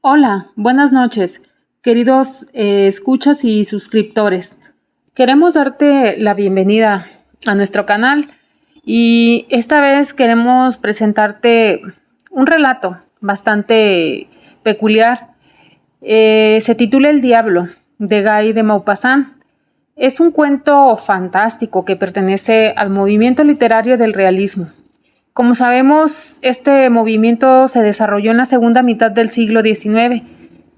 Hola, buenas noches, queridos escuchas y suscriptores. Queremos darte la bienvenida a nuestro canal y esta vez queremos presentarte un relato bastante peculiar. Se titula El Diablo, de Guy de Maupassant. Es un cuento fantástico que pertenece al movimiento literario del realismo. Como sabemos, este movimiento se desarrolló en la segunda mitad del siglo XIX.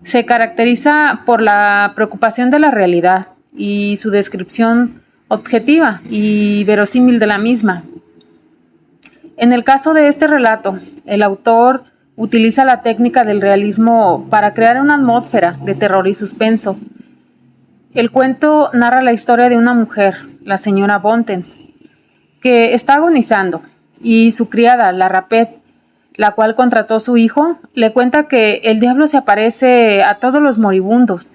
Se caracteriza por la preocupación de la realidad y su descripción objetiva y verosímil de la misma. En el caso de este relato, el autor utiliza la técnica del realismo para crear una atmósfera de terror y suspenso. El cuento narra la historia de una mujer, la señora Bontemps, que está agonizando, y su criada, la Rapet, la cual contrató a su hijo, le cuenta que el diablo se aparece a todos los moribundos.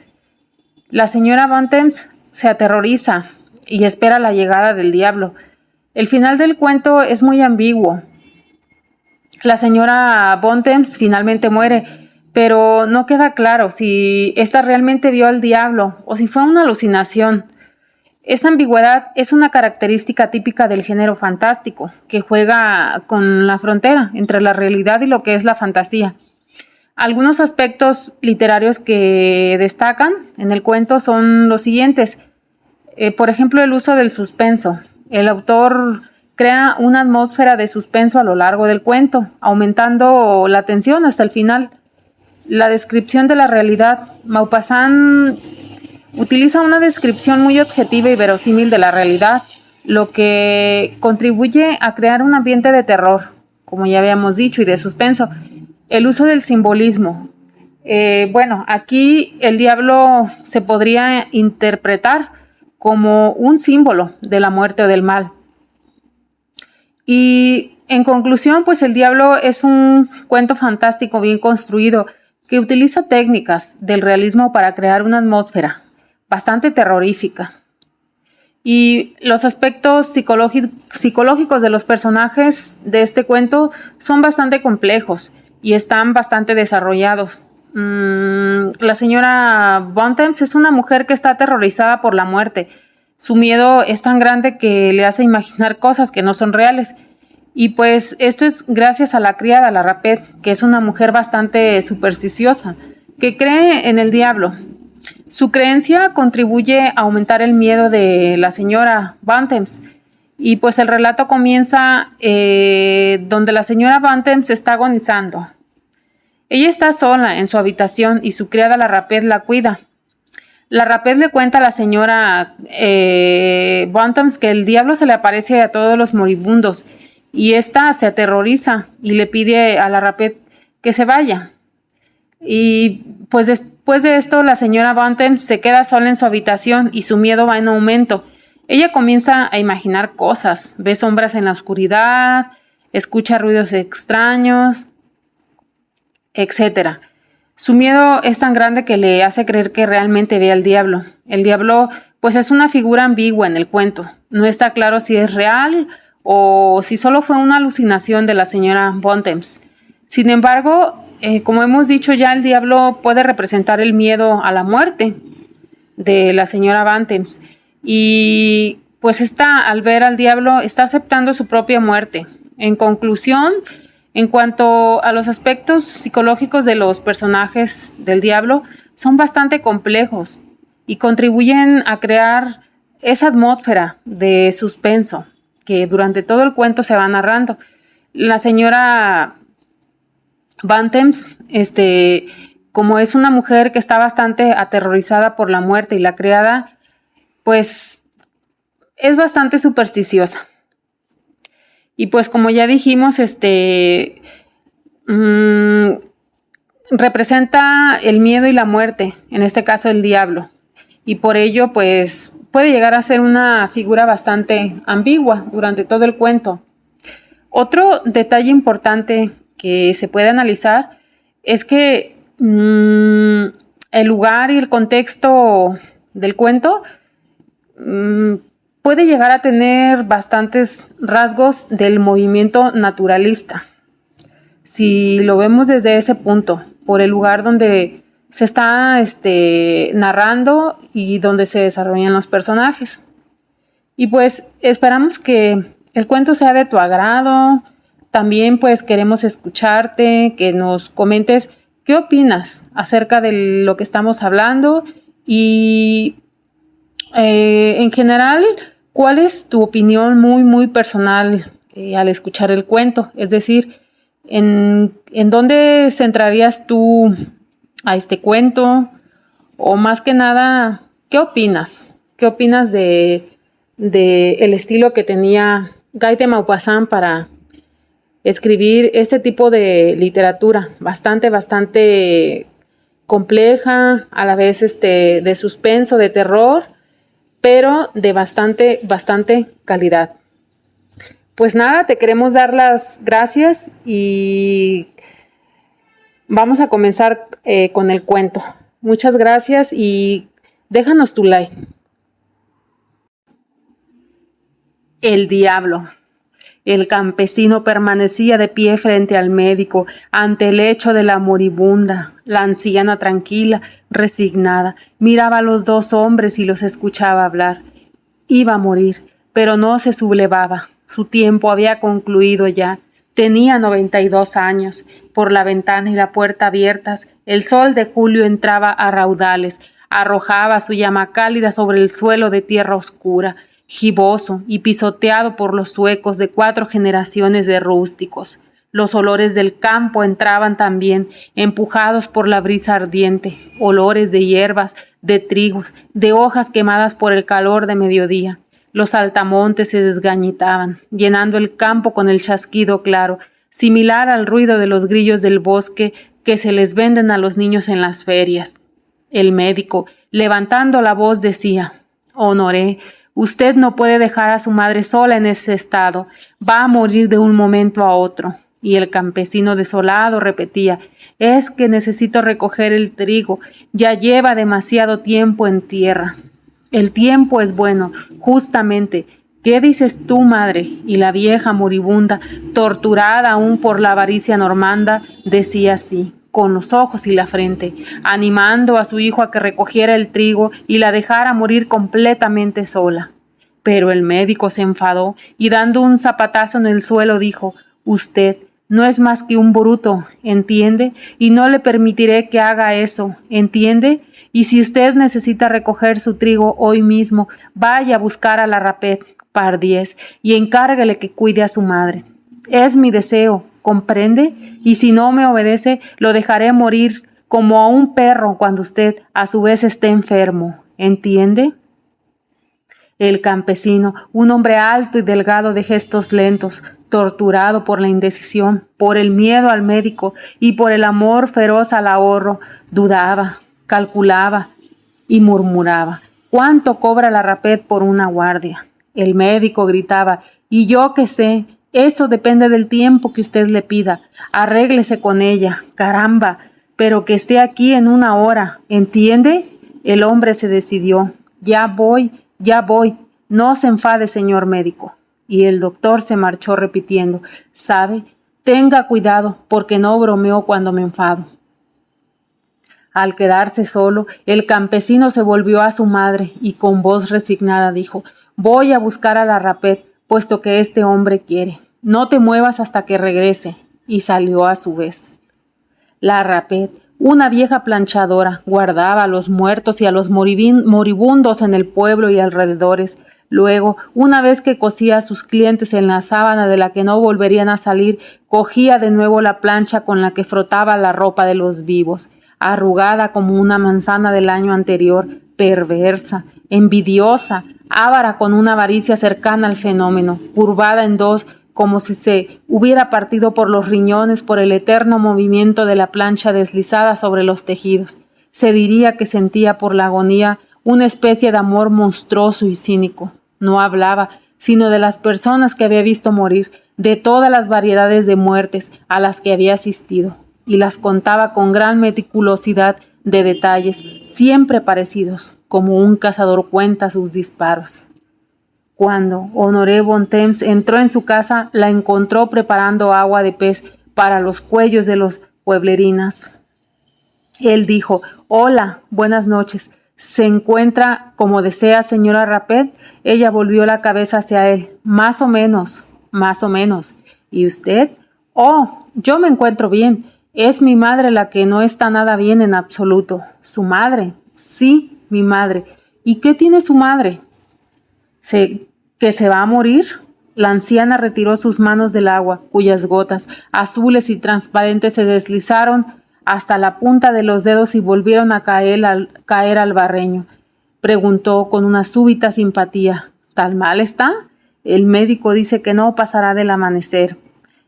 La señora Bontemps se aterroriza y espera la llegada del diablo. El final del cuento es muy ambiguo. La señora Bontemps finalmente muere, pero no queda claro si ésta realmente vio al diablo o si fue una alucinación. Esta ambigüedad es una característica típica del género fantástico, que juega con la frontera entre la realidad y lo que es la fantasía. Algunos aspectos literarios que destacan en el cuento son los siguientes. Por ejemplo, el uso del suspenso. El autor crea una atmósfera de suspenso a lo largo del cuento, aumentando la tensión hasta el final. La descripción de la realidad. Maupassant utiliza una descripción muy objetiva y verosímil de la realidad, lo que contribuye a crear un ambiente de terror, como ya habíamos dicho, y de suspenso. El uso del simbolismo. Aquí el diablo se podría interpretar como un símbolo de la muerte o del mal. Y en conclusión, pues el diablo es un cuento fantástico bien construido que utiliza técnicas del realismo para crear una atmósfera bastante terrorífica. Y los aspectos psicológicos de los personajes de este cuento son bastante complejos y están bastante desarrollados. La señora Bontemps es una mujer que está aterrorizada por la muerte. Su miedo es tan grande que le hace imaginar cosas que no son reales. Y pues esto es gracias a la criada, la Rapet, que es una mujer bastante supersticiosa, que cree en el diablo. Su creencia contribuye a aumentar el miedo de la señora Bontemps. Y pues el relato comienza donde la señora Bontemps está agonizando. Ella está sola en su habitación y su criada la Rapet la cuida. La Rapet le cuenta a la señora Bontemps que el diablo se le aparece a todos los moribundos y ésta se aterroriza y le pide a la Rapet que se vaya. Y pues después de esto la señora Bontemps se queda sola en su habitación y su miedo va en aumento. Ella comienza a imaginar cosas, ve sombras en la oscuridad, escucha ruidos extraños, etc. Su miedo es tan grande que le hace creer que realmente ve al diablo. El diablo pues es una figura ambigua en el cuento. No está claro si es real o si solo fue una alucinación de la señora Bontemps. Sin embargo, como hemos dicho ya, el diablo puede representar el miedo a la muerte de la señora Bontemps. Y pues al ver al diablo, está aceptando su propia muerte. En conclusión, en cuanto a los aspectos psicológicos de los personajes del diablo, son bastante complejos y contribuyen a crear esa atmósfera de suspenso que durante todo el cuento se va narrando. La señora Bontemps, como es una mujer que está bastante aterrorizada por la muerte, y la criada, pues es bastante supersticiosa. Y pues como ya dijimos, representa el miedo y la muerte, en este caso el diablo. Y por ello, pues puede llegar a ser una figura bastante ambigua durante todo el cuento. Otro detalle importante que se puede analizar es que el lugar y el contexto del cuento puede llegar a tener bastantes rasgos del movimiento naturalista. Si lo vemos desde ese punto, por el lugar donde se está narrando y donde se desarrollan los personajes. Y pues esperamos que el cuento sea de tu agrado. También pues queremos escucharte, que nos comentes qué opinas acerca de lo que estamos hablando y en general, ¿cuál es tu opinión muy, muy personal al escuchar el cuento? Es decir, ¿en dónde centrarías tú a este cuento? O más que nada, ¿qué opinas? ¿Qué opinas de el estilo que tenía Guy de Maupassant para escribir este tipo de literatura? Bastante compleja, a la vez de suspenso, de terror, pero de bastante calidad. Pues nada, te queremos dar las gracias y vamos a comenzar con el cuento. Muchas gracias y déjanos tu like. El diablo. El campesino permanecía de pie frente al médico, ante el lecho de la moribunda. La anciana, tranquila, resignada, miraba a los dos hombres y los escuchaba hablar. Iba a morir, pero no se sublevaba. Su tiempo había concluido ya. Tenía 92 años. Por la ventana y la puerta abiertas, el sol de julio entraba a raudales, arrojaba su llama cálida sobre el suelo de tierra oscura, giboso y pisoteado por los huecos de 4 generaciones de rústicos. Los olores del campo entraban también, empujados por la brisa ardiente, olores de hierbas, de trigos, de hojas quemadas por el calor de mediodía. Los altamontes se desgañitaban, llenando el campo con el chasquido claro, similar al ruido de los grillos del bosque que se les venden a los niños en las ferias. El médico, levantando la voz, decía: «Honoré, usted no puede dejar a su madre sola en ese estado. Va a morir de un momento a otro». Y el campesino desolado repetía: «Es que necesito recoger el trigo. Ya lleva demasiado tiempo en tierra». «El tiempo es bueno, justamente. ¿Qué dices tú, madre?». Y la vieja moribunda, torturada aún por la avaricia normanda, decía así, con los ojos y la frente, animando a su hijo a que recogiera el trigo y la dejara morir completamente sola. Pero el médico se enfadó y, dando un zapatazo en el suelo, dijo: «Usted no es más que un bruto, ¿entiende? Y no le permitiré que haga eso, ¿entiende? Y si usted necesita recoger su trigo hoy mismo, vaya a buscar a la Rapet, Pardiez, y encárguele que cuide a su madre. Es mi deseo, ¿comprende? Y si no me obedece, lo dejaré morir como a un perro cuando usted a su vez esté enfermo, ¿entiende?». El campesino, un hombre alto y delgado de gestos lentos, torturado por la indecisión, por el miedo al médico y por el amor feroz al ahorro, dudaba, calculaba y murmuraba: «¿Cuánto cobra la Rapet por una guardia?». El médico gritaba: «¿Y yo qué sé? Eso depende del tiempo que usted le pida. Arréglese con ella, caramba, pero que esté aquí en 1 hora, ¿entiende?». El hombre se decidió: «Ya voy, no se enfade, señor médico». Y el doctor se marchó repitiendo: «Sabe, tenga cuidado, porque no bromeo cuando me enfado». Al quedarse solo, el campesino se volvió a su madre y con voz resignada dijo: «Voy a buscar a la Rapet, puesto que este hombre quiere. No te muevas hasta que regrese». Y salió a su vez. La Rapet, una vieja planchadora, guardaba a los muertos y a los moribundos en el pueblo y alrededores. Luego, una vez que cosía a sus clientes en la sábana de la que no volverían a salir, cogía de nuevo la plancha con la que frotaba la ropa de los vivos, arrugada como una manzana del año anterior, perversa, envidiosa, avara con una avaricia cercana al fenómeno, curvada en dos, como si se hubiera partido por los riñones por el eterno movimiento de la plancha deslizada sobre los tejidos. Se diría que sentía por la agonía una especie de amor monstruoso y cínico. No hablaba sino de las personas que había visto morir, de todas las variedades de muertes a las que había asistido, y las contaba con gran meticulosidad de detalles, siempre parecidos, como un cazador cuenta sus disparos. Cuando Honoré Bontemps entró en su casa, la encontró preparando agua de pez para los cuellos de los pueblerinas. Él dijo: «Hola, buenas noches. ¿Se encuentra como desea, señora Rapet?». Ella volvió la cabeza hacia él. Más o menos, más o menos. ¿Y usted? «Oh, yo me encuentro bien. Es mi madre la que no está nada bien en absoluto». «¿Su madre?». «Sí, mi madre». «¿Y qué tiene su madre?». ¿Que se va a morir?». La anciana retiró sus manos del agua, cuyas gotas, azules y transparentes, se deslizaron hasta la punta de los dedos y volvieron a caer al barreño. Preguntó con una súbita simpatía: «¿Tan mal está?». «El médico dice que no pasará del amanecer».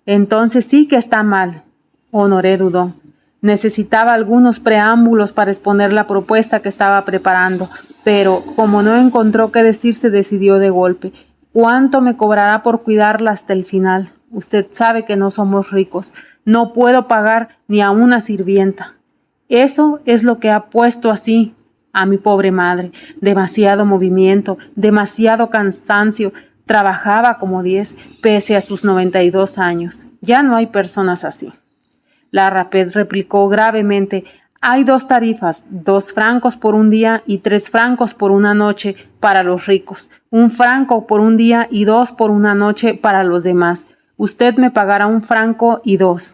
«Entonces sí que está mal». Honoré dudó. Necesitaba algunos preámbulos para exponer la propuesta que estaba preparando, pero como no encontró qué decir, se decidió de golpe. «¿Cuánto me cobrará por cuidarla hasta el final? Usted sabe que no somos ricos. No puedo pagar ni a una sirvienta». «Eso es lo que ha puesto así a mi pobre madre. Demasiado movimiento, demasiado cansancio. Trabajaba como 10, pese a sus 92 años. Ya no hay personas así». La Rapet replicó gravemente: «Hay 2 tarifas, 2 francos por un día y 3 francos por una noche para los ricos, 1 franco por un día y 2 por una noche para los demás. Usted me pagará 1 franco y 2».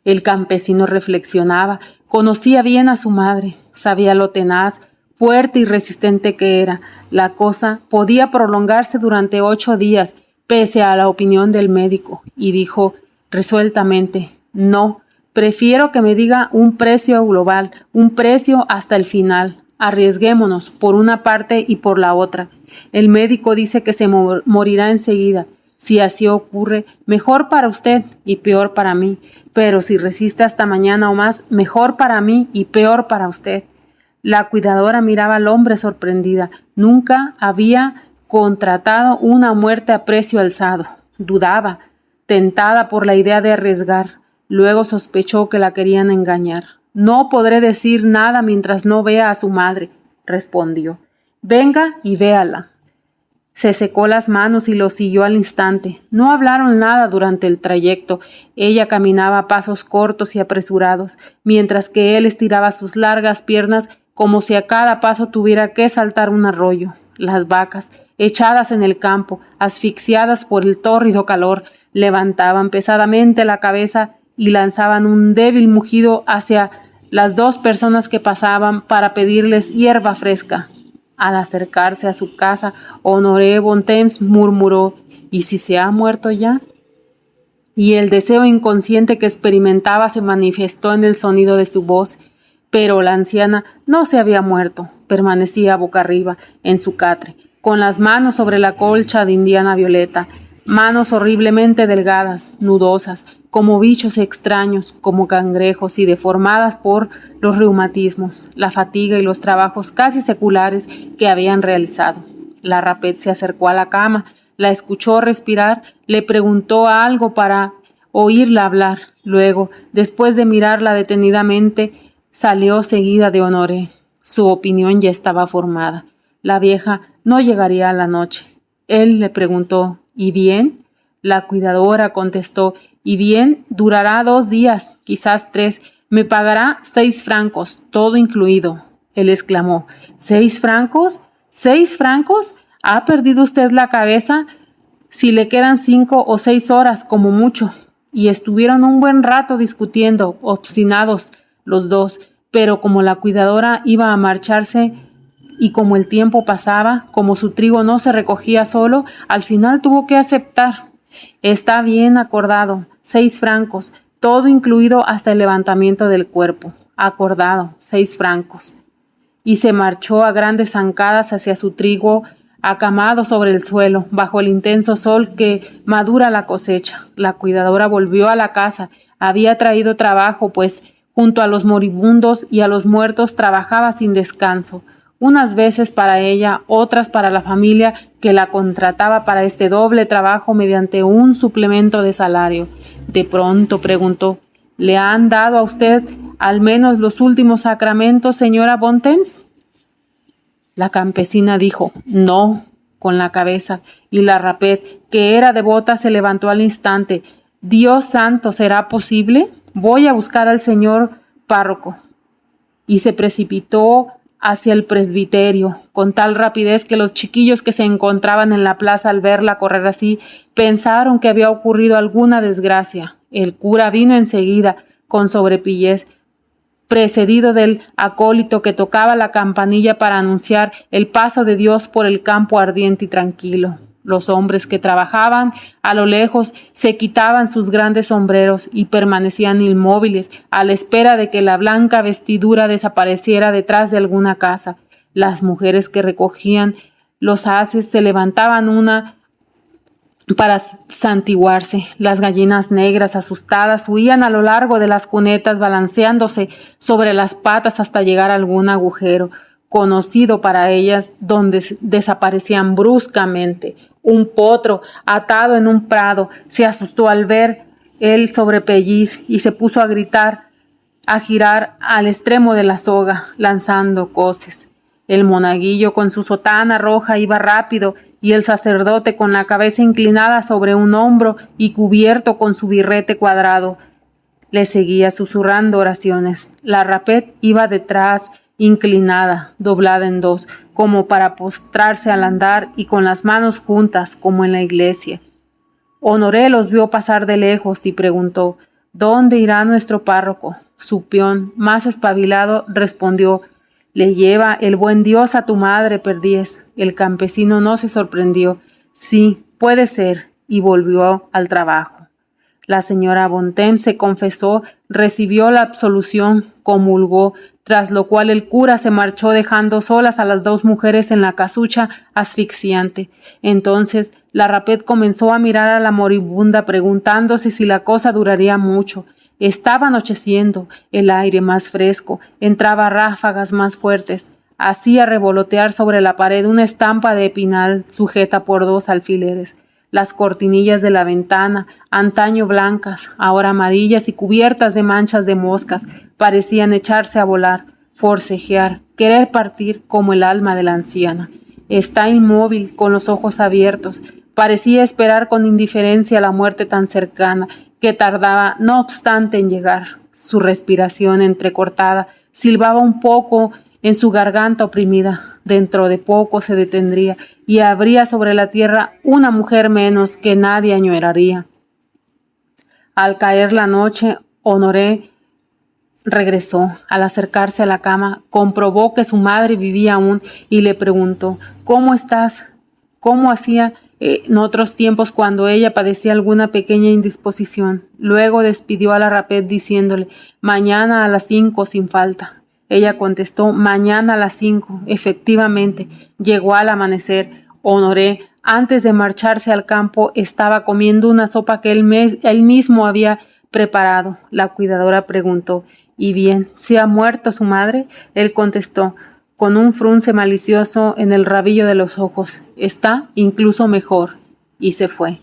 El campesino reflexionaba. Conocía bien a su madre, sabía lo tenaz, fuerte y resistente que era. La cosa podía prolongarse durante 8 días, pese a la opinión del médico, y dijo resueltamente: «No, prefiero que me diga un precio global, un precio hasta el final. Arriesguémonos por una parte y por la otra. El médico dice que se morirá enseguida. Si así ocurre, mejor para usted y peor para mí. Pero si resiste hasta mañana o más, mejor para mí y peor para usted». La cuidadora miraba al hombre sorprendida. Nunca había contratado una muerte a precio alzado. Dudaba, tentada por la idea de arriesgar. Luego sospechó que la querían engañar. «No podré decir nada mientras no vea a su madre», respondió. «Venga y véala». Se secó las manos y lo siguió al instante. No hablaron nada durante el trayecto. Ella caminaba a pasos cortos y apresurados, mientras que él estiraba sus largas piernas como si a cada paso tuviera que saltar un arroyo. Las vacas, echadas en el campo, asfixiadas por el tórrido calor, levantaban pesadamente la cabeza y lanzaban un débil mugido hacia las 2 personas que pasaban para pedirles hierba fresca. Al acercarse a su casa, Honoré Bontemps murmuró: «¿Y si se ha muerto ya?». Y el deseo inconsciente que experimentaba se manifestó en el sonido de su voz. Pero la anciana no se había muerto. Permanecía boca arriba en su catre, con las manos sobre la colcha de Indiana Violeta, manos horriblemente delgadas, nudosas, como bichos extraños, como cangrejos, y deformadas por los reumatismos, la fatiga y los trabajos casi seculares que habían realizado. La Rapet se acercó a la cama, la escuchó respirar, le preguntó algo para oírla hablar. Luego, después de mirarla detenidamente, salió seguida de Honoré. Su opinión ya estaba formada. La vieja no llegaría a la noche. Él le preguntó: «¿Y bien?». La cuidadora contestó: «Y bien, durará 2 días, quizás 3. Me pagará 6 francos, todo incluido». Él exclamó: «¿6 francos? ¿6 francos? ¿Ha perdido usted la cabeza? Si le quedan 5 o 6 horas, como mucho». Y estuvieron un buen rato discutiendo, obstinados los 2, pero como la cuidadora iba a marcharse y como el tiempo pasaba, como su trigo no se recogía solo, al final tuvo que aceptar. «Está bien acordado, 6 francos, todo incluido hasta el levantamiento del cuerpo. Acordado, 6 francos». Y se marchó a grandes zancadas hacia su trigo acamado sobre el suelo, bajo el intenso sol que madura la cosecha. La cuidadora volvió a la casa. Había traído trabajo, pues junto a los moribundos y a los muertos trabajaba sin descanso. Unas veces para ella, otras para la familia que la contrataba para este doble trabajo mediante un suplemento de salario. De pronto preguntó: «¿Le han dado a usted al menos los últimos sacramentos, señora Bontemps?». La campesina dijo «no» con la cabeza, y la Rapet, que era devota, se levantó al instante. «Dios santo, ¿será posible? Voy a buscar al señor párroco y se precipitó hacia el presbiterio con tal rapidez que los chiquillos que se encontraban en la plaza al verla correr así pensaron que había ocurrido alguna desgracia. El cura vino enseguida con sobrepillez, precedido del acólito que tocaba la campanilla para anunciar el paso de Dios por el campo ardiente y tranquilo. Los hombres que trabajaban a lo lejos se quitaban sus grandes sombreros y permanecían inmóviles a la espera de que la blanca vestidura desapareciera detrás de alguna casa. Las mujeres que recogían los haces se levantaban una para santiguarse. Las gallinas negras asustadas huían a lo largo de las cunetas balanceándose sobre las patas hasta llegar a algún agujero conocido para ellas, donde desaparecían bruscamente. Un potro atado en un prado se asustó al ver el sobrepelliz y se puso a girar al extremo de la soga, lanzando coces. El monaguillo con su sotana roja iba rápido y el sacerdote con la cabeza inclinada sobre un hombro y cubierto con su birrete cuadrado le seguía susurrando oraciones. La Rapet iba detrás, inclinada, doblada en dos, como para postrarse al andar y con las manos juntas, como en la iglesia. Honoré los vio pasar de lejos y preguntó: ¿dónde irá nuestro párroco? Su peón, más espabilado, respondió: le lleva el buen Dios a tu madre, perdiez. El campesino no se sorprendió. Sí, puede ser, y volvió al trabajo. La señora Bontemps se confesó, recibió la absolución, comulgó, tras lo cual el cura se marchó dejando solas a las dos mujeres en la casucha asfixiante. Entonces la Rapet comenzó a mirar a la moribunda preguntándose si la cosa duraría mucho. Estaba anocheciendo, el aire más fresco, entraba ráfagas más fuertes, hacía revolotear sobre la pared una estampa de pinal sujeta por dos alfileres. Las cortinillas de la ventana, antaño blancas, ahora amarillas y cubiertas de manchas de moscas, parecían echarse a volar, forcejear, querer partir como el alma de la anciana. Está inmóvil, con los ojos abiertos, parecía esperar con indiferencia la muerte tan cercana, que tardaba, no obstante, en llegar. Su respiración entrecortada silbaba un poco en su garganta oprimida. Dentro de poco se detendría y habría sobre la tierra una mujer menos que nadie añoraría. Al caer la noche, Honoré regresó. Al acercarse a la cama, comprobó que su madre vivía aún y le preguntó: ¿cómo estás? ¿Cómo hacía en otros tiempos cuando ella padecía alguna pequeña indisposición? Luego despidió a la Rapet diciéndole: mañana a las 5 sin falta. Ella contestó: mañana a las 5. Efectivamente, llegó al amanecer. Honoré, antes de marcharse al campo, estaba comiendo una sopa que él mismo había preparado. La cuidadora preguntó: ¿y bien, se ha muerto su madre? Él contestó, con un frunce malicioso en el rabillo de los ojos: está incluso mejor. Y se fue.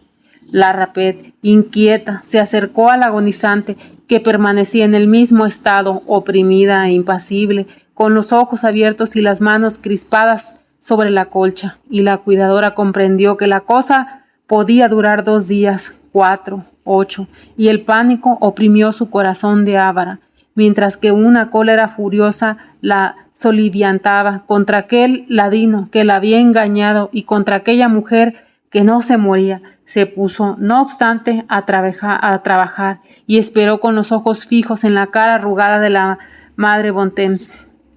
La Rapet, inquieta, se acercó al agonizante, que permanecía en el mismo estado, oprimida e impasible, con los ojos abiertos y las manos crispadas sobre la colcha, y la cuidadora comprendió que la cosa podía durar 2 días, 4, 8, y el pánico oprimió su corazón de ávara, mientras que una cólera furiosa la soliviantaba contra aquel ladino que la había engañado y contra aquella mujer que no se moría. Se puso, no obstante, a trabajar y esperó con los ojos fijos en la cara arrugada de la madre Bontemps.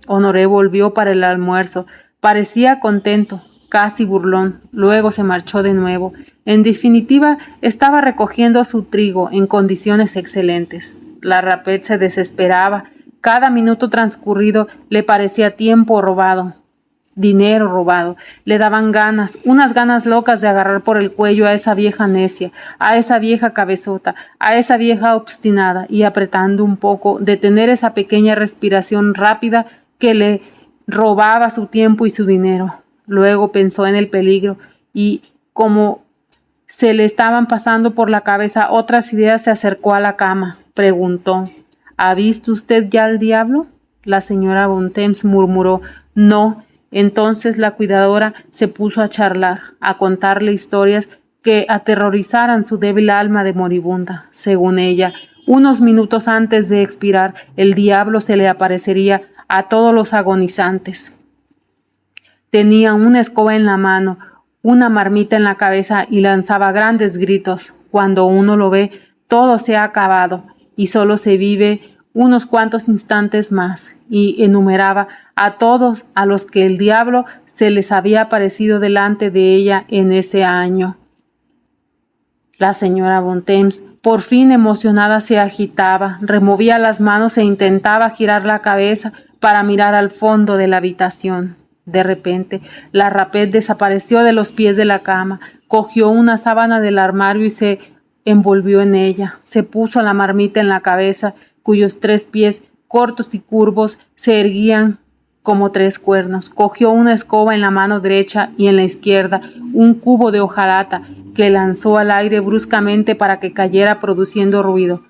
Honoré volvió para el almuerzo. Parecía contento, casi burlón. Luego se marchó de nuevo. En definitiva, estaba recogiendo su trigo en condiciones excelentes. La Rapet se desesperaba. Cada minuto transcurrido le parecía tiempo robado. Dinero robado. Le daban ganas, unas ganas locas de agarrar por el cuello a esa vieja necia, a esa vieja cabezota, a esa vieja obstinada, y apretando un poco, detener esa pequeña respiración rápida que le robaba su tiempo y su dinero. Luego pensó en el peligro y, como se le estaban pasando por la cabeza otras ideas, se acercó a la cama. Preguntó: ¿ha visto usted ya al diablo? La señora Bontemps murmuró: no. Entonces la cuidadora se puso a charlar, a contarle historias que aterrorizaran su débil alma de moribunda. Según ella, Unos minutos antes de expirar, el diablo se le aparecería a todos los agonizantes. Tenía una escoba en la mano, una marmita en la cabeza y lanzaba grandes gritos. Cuando uno lo ve, todo se ha acabado y solo se vive unos cuantos instantes más, y enumeraba a todos a los que el diablo se les había aparecido delante de ella en ese año. La señora Bontemps, por fin emocionada, se agitaba, removía las manos e intentaba girar la cabeza para mirar al fondo de la habitación. De repente, la Rapet desapareció de los pies de la cama, cogió una sábana del armario y se envolvió en ella. Se puso la marmita en la cabeza, cuyos 3 pies, cortos y curvos, se erguían como 3 cuernos. Cogió una escoba en la mano derecha y en la izquierda un cubo de hojalata que lanzó al aire bruscamente para que cayera produciendo ruido.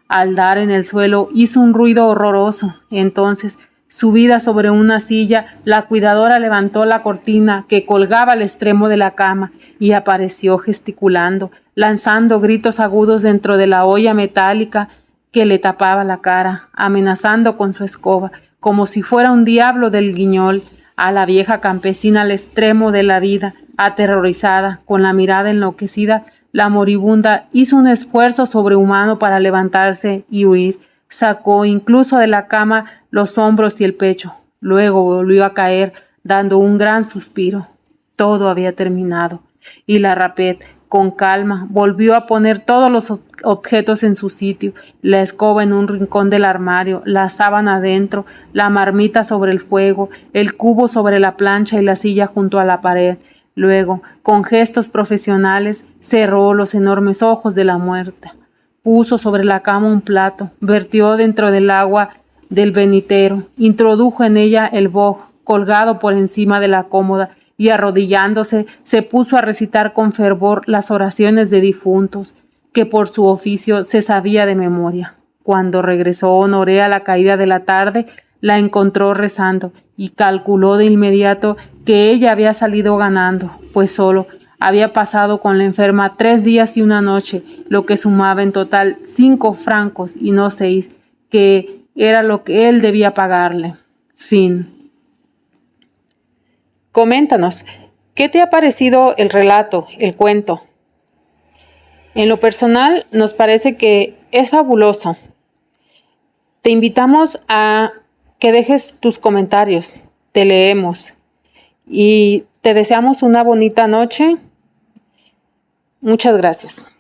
Al dar en el suelo hizo un ruido horroroso. Entonces, subida sobre una silla, la cuidadora levantó la cortina que colgaba al extremo de la cama y apareció gesticulando, lanzando gritos agudos dentro de la olla metálica que le tapaba la cara, amenazando con su escoba, como si fuera un diablo del Guiñol, a la vieja campesina al extremo de la vida. Aterrorizada, con la mirada enloquecida, la moribunda hizo un esfuerzo sobrehumano para levantarse y huir. Sacó incluso de la cama los hombros y el pecho. Luego volvió a caer, dando un gran suspiro. Todo había terminado, y la Rapet, con calma, volvió a poner todos los objetos en su sitio, la escoba en un rincón del armario, la sábana adentro, la marmita sobre el fuego, el cubo sobre la plancha y la silla junto a la pared. Luego, con gestos profesionales, cerró los enormes ojos de la muerta. Puso sobre la cama un plato, vertió dentro del agua del venitero, introdujo en ella el boj colgado por encima de la cómoda y arrodillándose se puso a recitar con fervor las oraciones de difuntos, que por su oficio se sabía de memoria. Cuando regresó Honoré a la caída de la tarde, la encontró rezando y calculó de inmediato que ella había salido ganando, pues solo había pasado con la enferma 3 días y una noche, lo que sumaba en total 5 francos y no 6, que era lo que él debía pagarle. Fin. Coméntanos, ¿qué te ha parecido el relato, el cuento? En lo personal, nos parece que es fabuloso. Te invitamos a que dejes tus comentarios, te leemos y te deseamos una bonita noche. Muchas gracias.